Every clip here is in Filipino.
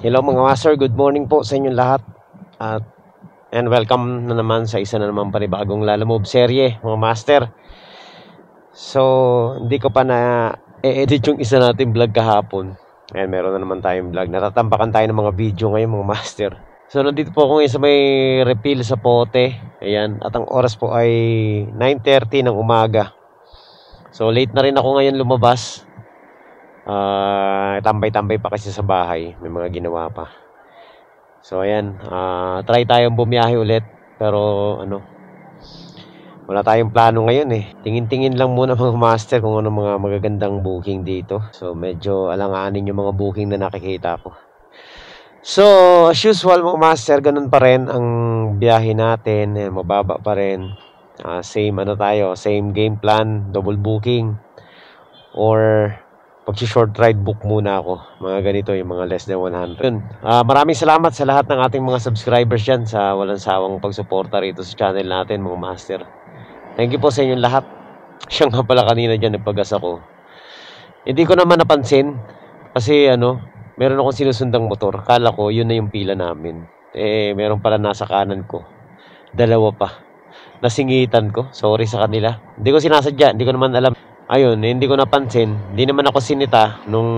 Hello mga master, good morning po sa inyong lahat. At and welcome na naman sa isa na naman panibagong Lalamove serye mga master. So, hindi ko pa na edit yung isa nating vlog kahapon. Ayan, meron na naman tayong vlog. Natatampakan tayo ng mga video ngayon mga master. So, nandito po ako ngayon sa may refill sa pote. Ayan, at ang oras po ay 9:30 ng umaga. So, late na rin ako ngayon lumabas. Tambay-tambay pa kasi sa bahay, may mga ginawa pa. So ayan, try tayong bumiyahe ulit. Pero wala tayong plano ngayon eh. Tingin-tingin lang muna mga master kung ano mga magagandang booking dito. So medyo alanganin yung mga booking na nakikita ko. So as usual mga master, ganun pa rin ang biyahe natin. Mababa pa rin. Same same game plan, double booking, or pag-short ride book muna ako. Mga ganito, yung mga less than 100. Maraming salamat sa lahat ng ating mga subscribers dyan sa walang sawang pagsuporta rito sa channel natin, mga master. Thank you po sa inyong lahat. Siya nga pala kanina dyan, nagpagas ako. Hindi ko naman napansin. Kasi meron akong sinusundang motor. Kala ko, yun na yung pila namin. Meron pala nasa kanan ko. Dalawa pa. Nasingitan ko. Sorry sa kanila. Hindi ko sinasadya. Hindi ko naman alam. Ayun, hindi ko napansin. Hindi naman ako sinita nung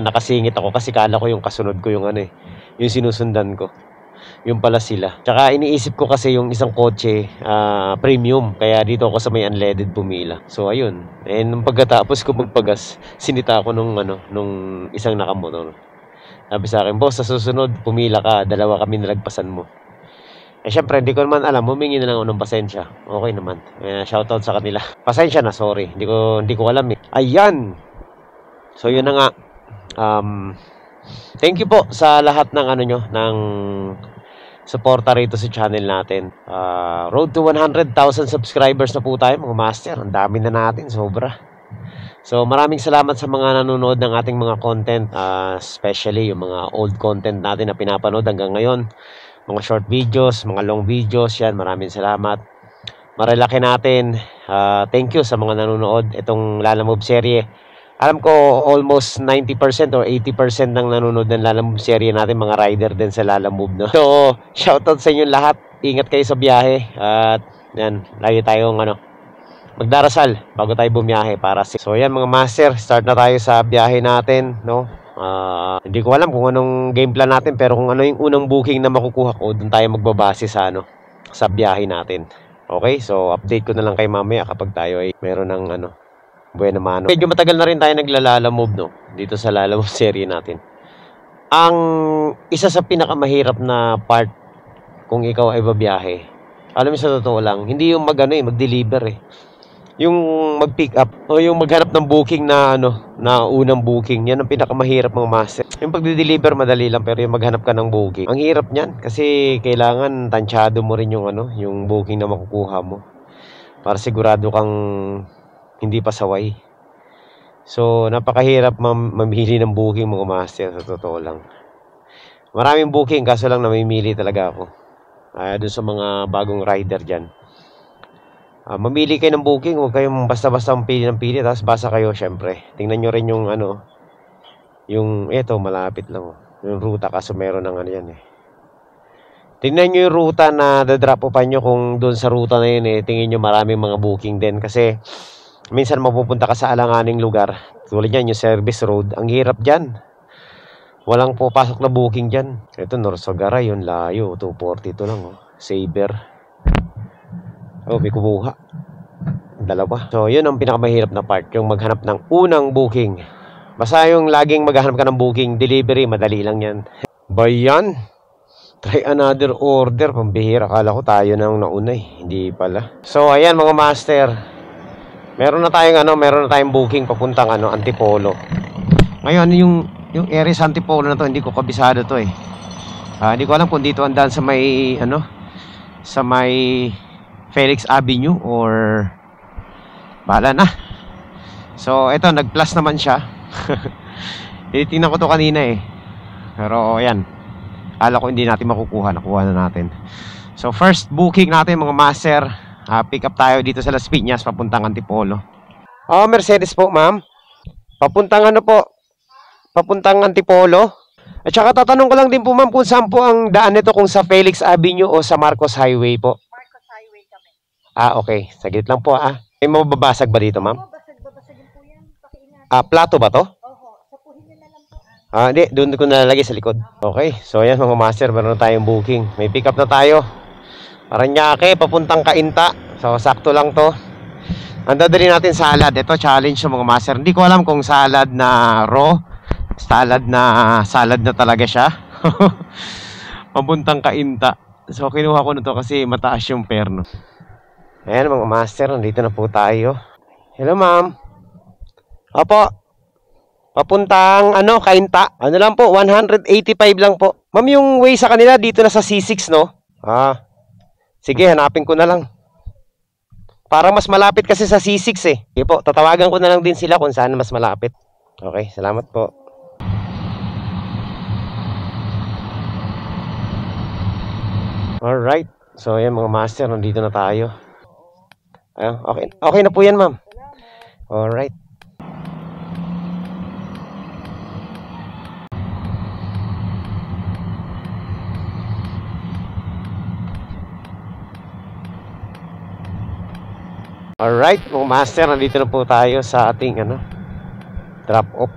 nakasingit ako kasi kala ko yung kasunod ko yung yung sinusundan ko. Yung pala sila. Tsaka iniisip ko kasi yung isang kotse premium. Kaya dito ako sa may unleaded pumila. So ayun. Nung pagkatapos ko magpagas, sinita ako nung isang nakamotor. Sabi sa akin, boss, sa susunod pumila ka, dalawa kami nalagpasan mo. Syempre, hindi ko naman alam. Humingi na lang ako ng pasensya. Okay naman. Shoutout sa kanila. Pasensya na, sorry. Hindi ko alam eh. Ayan. So, yun na nga. Thank you po sa lahat ng ng suporta rito sa channel natin. Road to 100,000 subscribers na po tayo, mga master. Ang dami na natin, sobra. So, maraming salamat sa mga nanonood ng ating mga content. Especially yung mga old content natin na pinapanood hanggang ngayon. Mga short videos, mga long videos, yan. Maraming salamat. Marilaki natin. Thank you sa mga nanonood. Itong Lalamove serye. Alam ko almost 90% or 80% ng nanonood ng Lalamove serye natin, mga rider din sa Lalamove, no? So, shoutout sa inyong lahat. Ingat kayo sa biyahe. At yan, lagi tayong magdarasal bago tayo bumiyahe para So, yan mga master. Start na tayo sa biyahe natin, no? Hindi ko alam kung anong game plan natin, pero kung ano yung unang booking na makukuha ko, doon tayo magbabase sa sa biyahe natin. Okay, so update ko na lang kay mamaya kapag tayo ay meron ng buena mano. Medyo matagal na rin tayo naglalamove, no, dito sa Lalamove serie natin. Ang isa sa pinakamahirap na part kung ikaw ay babiyahe, alam mo, sa totoo lang, hindi yung mag-deliver eh. Yung mag-pick up o yung maghanap ng booking na na unang booking, yan ang pinakamahirap mga master. Yung pagde-deliver madali lang, pero yung maghanap ka ng booking, ang hirap niyan kasi kailangan tansyado mo rin yung yung booking na makukuha mo para sigurado kang hindi pasaway. So napakahirap mamili ng booking mga master, sa totoo lang. Maraming booking, kaso lang namimili talaga ako. Doon sa mga bagong rider dyan, mamili kayo ng booking. Huwag kayong basta-basta pili ng pili tapos basa kayo. Syempre tingnan nyo rin yung yung malapit lang yung ruta, kaso meron ng yan eh. Tingnan nyo yung ruta na dadrop upan nyo. Kung doon sa ruta na yun tingin nyo maraming mga booking din, kasi minsan mapupunta ka sa alanganing lugar tulad yan, yung service road. Ang hirap dyan, walang pupasok na booking dyan. Ito Norsogara, yun layo, 242 lang Saber. May kumuha. Dalawa. So, yun ang pinakamahirap na part, yung maghanap ng unang booking. Basta yung laging maghanap ka ng booking, delivery, madali lang yan. Bayan, try another order. Pambihira, akala ko tayo nang nauna eh. Hindi pala. So, ayan mga master. Meron na tayong booking papuntang Antipolo. Ngayon, yung area sa Antipolo na to, hindi ko kabisado to eh. Hindi ko alam kung dito andan sa may sa may Felix Avenue or bahala na. So ito, nag-plus naman siya. Tinitingnan ko to kanina eh, pero ayan, ala ko hindi natin makukuha. Nakuha na natin. So first booking natin mga master, pick up tayo dito sa Las Piñas papuntang Antipolo. Mercedes po ma'am. Papuntang Papuntang Antipolo. At saka tatanong ko lang din po ma'am kung saan po ang daan nito, kung sa Felix Avenue o sa Marcos Highway po. Marcos Highway kami. Okay. Saglit lang po May mababasag ba dito ma'am? Oo, basag-babasagin po yan. Pakiingatan. Plato ba to? Oho, sapuhin nyo na lang po. Hindi. Doon ko nalalagay sa likod. Okay. So, ayan mga master. Meron tayong booking. May pick up na tayo. Paranaque, papuntang Cainta. So, sakto lang to. Ang dadali natin salad. Ito, challenge ng mga master. Hindi ko alam kung salad na raw. Salad na talaga siya. Papuntang Cainta. So, kinuha ko na to kasi mataas yung perno. Ayan mga master. Nandito na po tayo. Hello, ma'am. Opo. Papuntang Cainta. Ano lang po, 185 lang po. Ma'am, yung way sa kanila dito na sa C6, no? Sige, hanapin ko na lang. Parang mas malapit kasi sa C6 eh. Sige po, tatawagan ko na lang din sila kung saan mas malapit. Okay, salamat po. Alright. So, ayan mga master, nandito na tayo. Okay. Okay na po yan, ma'am. Alright. Alright, mga master, nandito na po tayo sa ating drop off.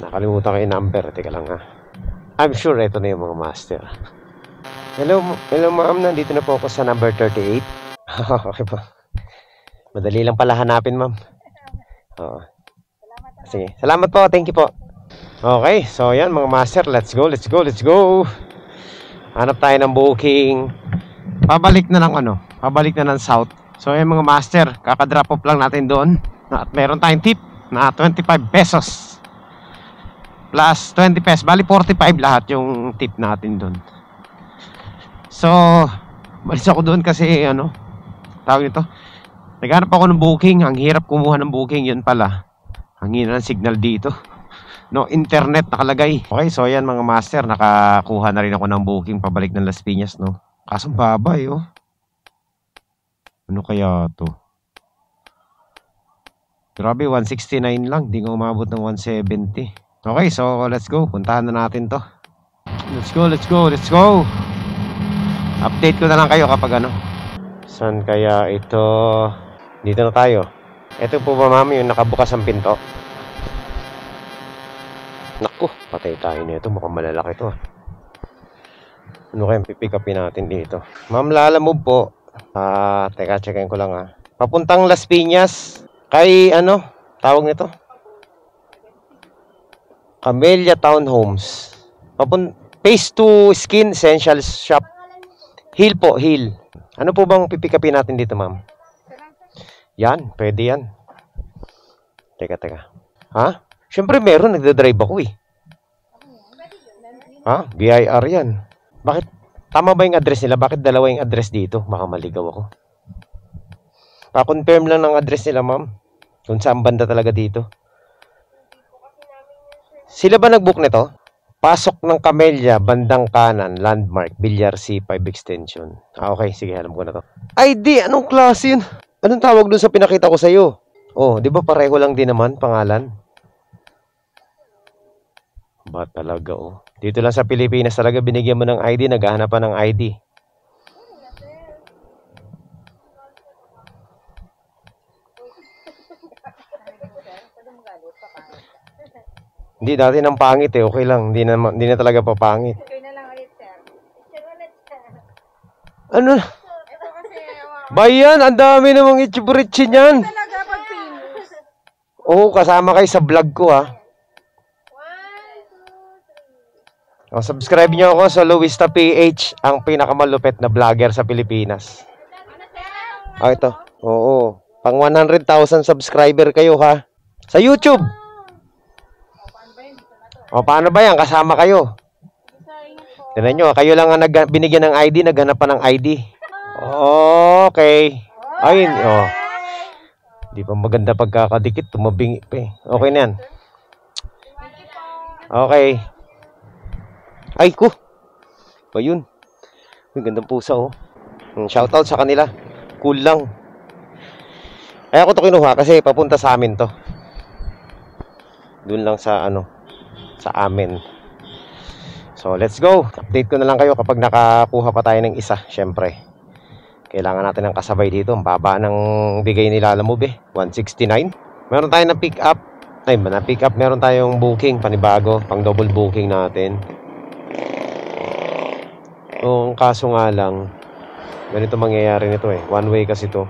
Nakalimutan ko yung number. Teka lang I'm sure ito na yung mga master. Hello ma'am, nandito na po ako sa number 38. Okay po. Madali lang pala hanapin, ma'am. Sige, salamat po, thank you po. Okay, so yan mga master, let's go. Hanap tayo ng booking. Pabalik na ng south. So yan mga master, kakadrop off lang natin doon. At meron tayong tip na 25 pesos. Plus 20 pesos, bali 45 lahat yung tip natin doon. So, malis ako doon kasi tawag nito, naghanap ako ng booking. Ang hirap kumuha ng booking, yun pala. Ang hina ng signal dito. No internet nakalagay. Okay, so yan mga master, nakakuha na rin ako ng booking pabalik ng Las Piñas, no. Kaso babay, Ano kaya to? Grabe, 169 lang. Di nga umabot ng 170. Okay, so let's go. Puntahan na natin to. Let's go. Update ko na lang kayo kapag Saan kaya ito? Dito na tayo. Ito po ba, ma'am, yung nakabukas ang pinto? Naku, patay tayo nito. Mukhang malalaki to. Ano kayang pipick upin natin dito? Ma'am, lalamove po. Teka, checkin ko lang Papuntang Las Piñas. Kay tawag nito? Camellia Townhomes. Phase 2 Skin Essentials Shop. Hill po, Hill. Ano po bang pipick upin natin dito, ma'am? Yan, pwede yan. Teka. Siyempre meron, nagdadrive ako eh. BIR yan. Bakit? Tama ba yung address nila? Bakit dalawa yung address dito? Baka maligaw ako. Pa-confirm lang ng address nila, ma'am. Kung saan banda talaga dito. Sila ba nag-book nito? Pasok ng Camellia, bandang kanan, landmark, Villar C5 extension. Okay, sige, alam ko na to. ID, anong klase yun? Anong tawag dun sa pinakita ko sa'yo? Di ba pareho lang din naman, pangalan? Ba talaga, Dito lang sa Pilipinas talaga binigyan mo ng ID, naghahanap pa ng ID. Hindi, dati nang pangit okay lang. Hindi na talaga papangit. Okay na lang ulit, sir. Ano? Bayan, ang dami namang itchuburitsi niyan. Talaga pag pinos. Kasama kayo sa vlog ko subscribe nyo ako sa Luista PH, ang pinakamalupit na vlogger sa Pilipinas. Ito. Pang 100,000 subscriber kayo sa YouTube. Paano ba yan? Kasama kayo. Tignan nyo, kayo lang ang binigyan ng ID, naghanap pa ng ID. Okay. Ayun, Di pa maganda pagkakadikit, tumabingi pa Okay na yan. Okay. Ay ko. Ayun. May gandang pusa Shoutout sa kanila. Cool lang. Kaya ako to kinuha kasi papunta sa amin to. Doon lang sa sa amin. So let's go. Update ko na lang kayo kapag nakakuha pa tayo ng isa. Syempre kailangan natin ng kasabay dito. Ang baba ng bigay nila Lalamove 169. Meron tayo ng pick up. Ay, na pick up. Meron tayong booking panibago, pang double booking natin. Ang kaso nga lang, ganito mangyayari nito eh. One way kasi to.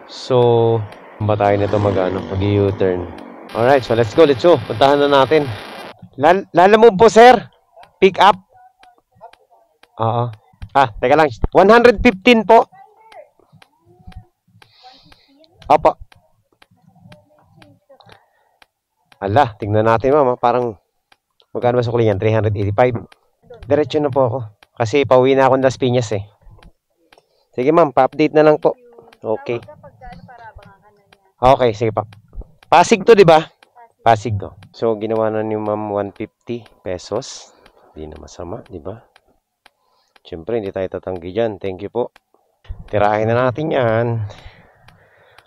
So, ba tayo nito mag-U-turn. Alright, so let's go. Puntahan na natin. Lalamove po, sir. Pick up. Oo. Teka lang. 115 po. Opo. Ala, tingnan natin, ma'am. Parang, magkano ba sukli yan? 385. Diretso na po ako. Kasi pauwi na ako ng Las Piñas eh. Sige, ma'am. Pa-update na lang po. Okay. Okay, sige pa. Pasig to, di ba? Pasig to. So, ginawa na ni ma'am 150 pesos. Hindi na masama, di ba? Siyempre, hindi tayo tatanggi dyan. Thank you po. Tirahin na natin yan.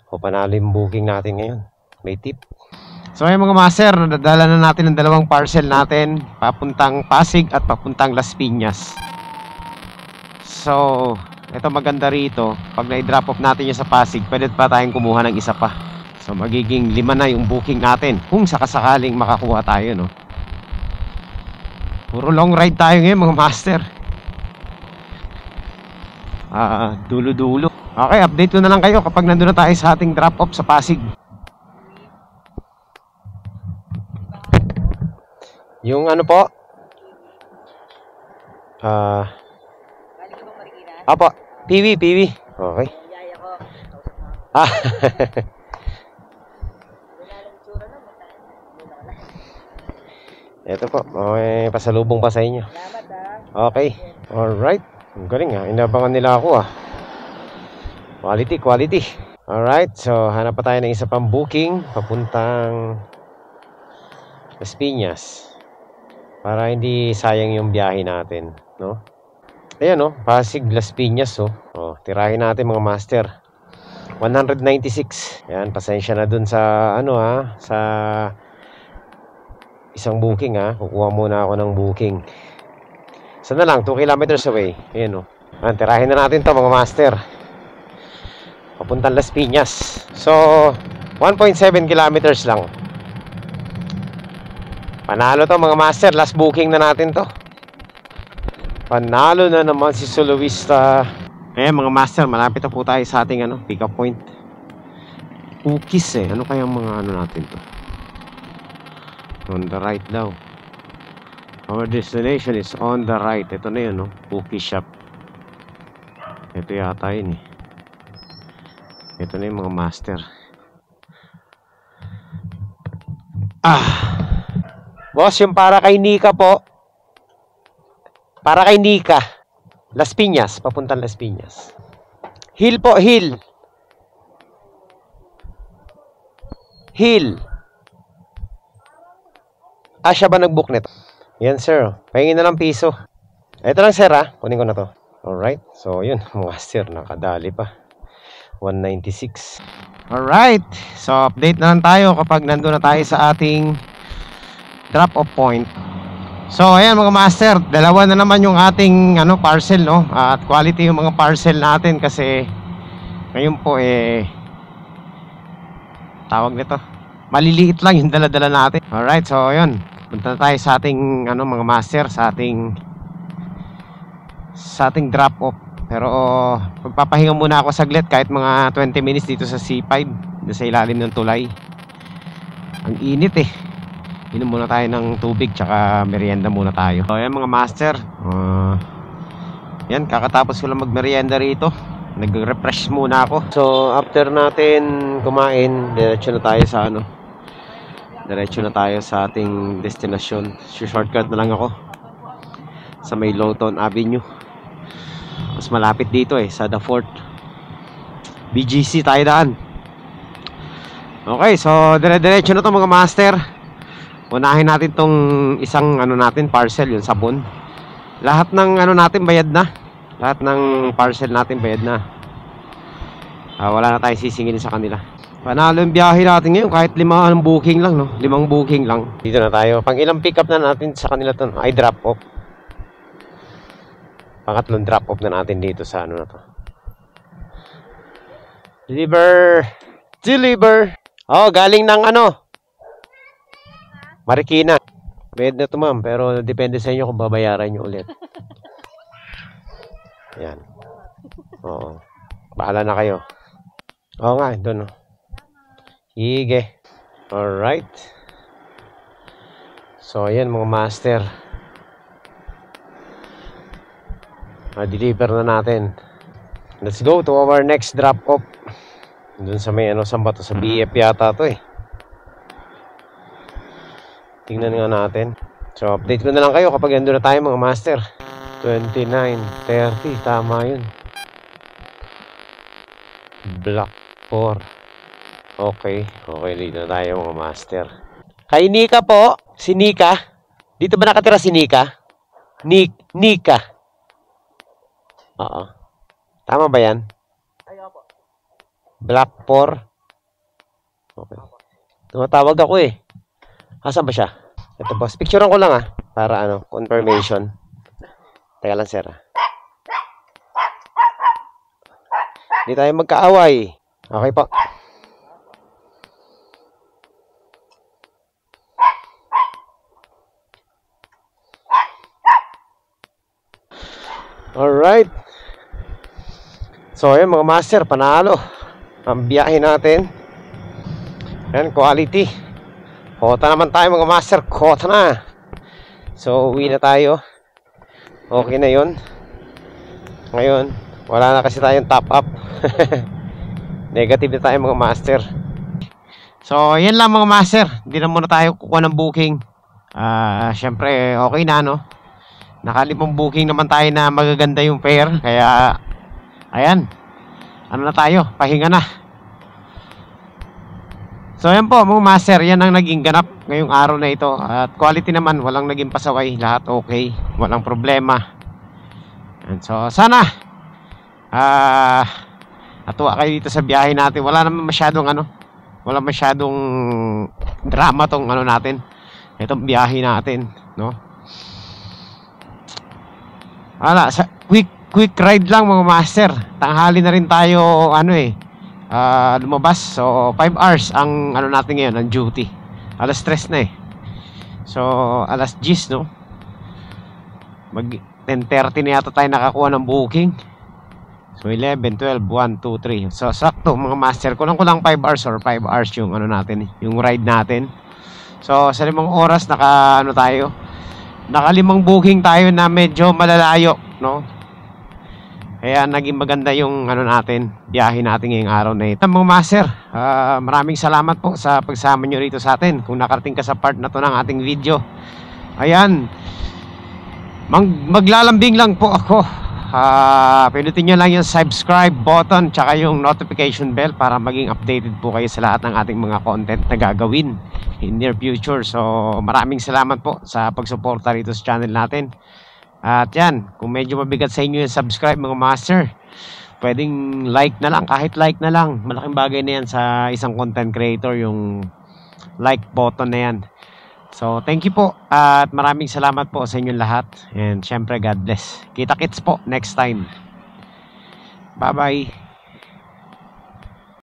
O, panalo yung booking natin ngayon. May tip. So ayun mga master, nadala na natin ang dalawang parcel natin papuntang Pasig at papuntang Las Piñas. So ito maganda rito, pag na-drop off natin yung sa Pasig, pwede pa tayong kumuha ng isa pa. So magiging 5 na yung booking natin kung sakasakaling makakuha tayo, no. Puro long ride tayo ngayon mga master. Dulo-dulo. Okay, update ko na lang kayo kapag nandun na tayo sa ating drop off sa Pasig. Yung ano po? Apo, PV. Okay. Ito po, may pasalubong pa sa inyo. Okay. Alright. Ang galing ha. Inabangan nila ako Quality. Alright. So, hanap pa tayo ng isa pang booking papuntang Las Piñas. Para hindi sayang yung biyahe natin, no? Ayan, Pasig, Las Piñas, tirahin natin mga master. 196. Ayan, pasensya na dun sa, sa isang booking, Kukuha muna ako ng booking. Sana lang, 2 kilometers away. Ayan, Ayan, tirahin na natin to mga master. Papuntang Las Piñas. So, 1.7 kilometers lang. Panalo to mga master, last booking na natin to. Panalo na naman si Soloista. Ayan mga master, malapit na po tayo sa ating pick up point. Cookies Ano kayang mga natin to? On the right daw. Our destination is on the right. Ito na yun, Cookie shop. Ito yata yun Ito na yung mga master. Boss, yung para kay Nika po. Para kay Nika. Las Piñas, papuntang Las Piñas. Hill po, Hill. Siya ba nag-book nito? Yan, sir. Pahingin na lang piso. Ito lang, sir, kunin ko na to. Alright. So, yun. Master, nakadali pa. 196. Alright. So, update na lang tayo kapag nandun na tayo sa ating drop off point. So ayan mga master, dalawa na naman yung ating parcel, at quality yung mga parcel natin kasi ngayon po tawag nito, maliliit lang yung dala-dala natin. Alright, so ayun, punta tayo sa ating mga master, sa ating drop off. Pero magpapahinga muna ako saglit, kahit mga 20 minutes dito sa C5, sa ilalim ng tulay. Ang init Inom muna tayo ng tubig, tsaka merienda muna tayo. So ayan mga master, yan, kakatapos ko lang magmerienda rito. Nag-refresh muna ako. So after natin kumain, diretso na tayo sa ating destinasyon. Shortcut na lang ako sa may Lawton Avenue. Mas malapit dito sa The Fort. BGC tayo daan. Okay, so dire-diretso na to mga master. Unahin natin tong isang natin parcel, yung sabon. Lahat ng natin bayad na. Lahat ng parcel natin bayad na. Wala na tayong sisingilin sa kanila. Panalo yung biyahe natin ngayon kahit 5 booking lang, no? 5 booking lang. Dito na tayo. Pang ilang pick up na natin sa kanila to? Ay, drop off. Pangatlong drop off na natin dito sa ano na to. Deliver. Oh, galing ng ano? Marikina. Bayad na to, ma'am, pero depende sa inyo kung babayaran nyo ulit. Ayan. Oo. Bahala na kayo. Oo nga, doon. Sige. Alright. So, ayan mga master. Deliver na natin. Let's go to our next drop off. Doon sa may ano, saan ba to? Sa BF yata to eh. Tingnan nga natin. So, update ko na lang kayo kapag nandun na tayo mga master. 29:30. Tama yun. Block 4. Okay. Okay, dito na tayo mga master. Kay Nika po. Si Nika. Dito ba nakatira si Nika? Nika. Oo. Tama ba yan? Block 4. Okay. Tumatawag ako eh. Asan ba siya? Ito boss. Picturean ko lang para ano, confirmation. Teka lang sir. Hindi tayo magkaaway. Okay po. Alright. So ayun mga master, panalo ang biyahe natin. Ayan, quality. Kota naman tayo mga master. Kota na. So uwi na tayo. Okay na yun. Ngayon wala na kasi tayong top up. Negative na tayo mga master. So yan lang mga master. Hindi na muna tayo kukuha ng booking. Syempre okay na no. Nakalimang booking naman tayo na magaganda yung fare. Kaya ayan, ano na tayo, pahinga na. So yan po mga master, yan ang naging ganap ngayong araw na ito. At quality naman, walang naging pasaway. Lahat okay, walang problema. And so sana natuwa kayo dito sa biyahe natin. Wala naman masyadong ano, wala masyadong drama tong ano natin, itong biyahe natin, no? Wala, quick ride lang mga master. Tanghali na rin tayo lumabas. So 5 hours ang ano natin ngayon, ang duty. Alas 3 na eh. So alas 10 no. Mag 10:30 na yata tayo nakakuha ng booking. So 11, 12, 1, 2, 3. So sakto mga master. Kulang 5 hours or 5 hours yung ano natin, yung ride natin. So sa 5 oras naka 5 booking tayo na medyo malalayo, no? Kaya naging maganda yung ano natin, biyahe natin ngayong araw na ito. Mga master, maraming salamat po sa pagsama nyo rito sa atin. Kung nakarating ka sa part na to ng ating video, ayan, maglalambing lang po ako. Pinutin nyo lang yung subscribe button tsaka yung notification bell para maging updated po kayo sa lahat ng ating mga content na gagawin in near future. So maraming salamat po sa pagsuporta rito sa channel natin. At yan, kung medyo mabigat sa inyo yung subscribe mga master, pwedeng like na lang, kahit like na lang. Malaking bagay na yan sa isang content creator, yung like button na yan. So thank you po at maraming salamat po sa inyong lahat. And syempre God bless. Kita-kits po next time. Bye bye.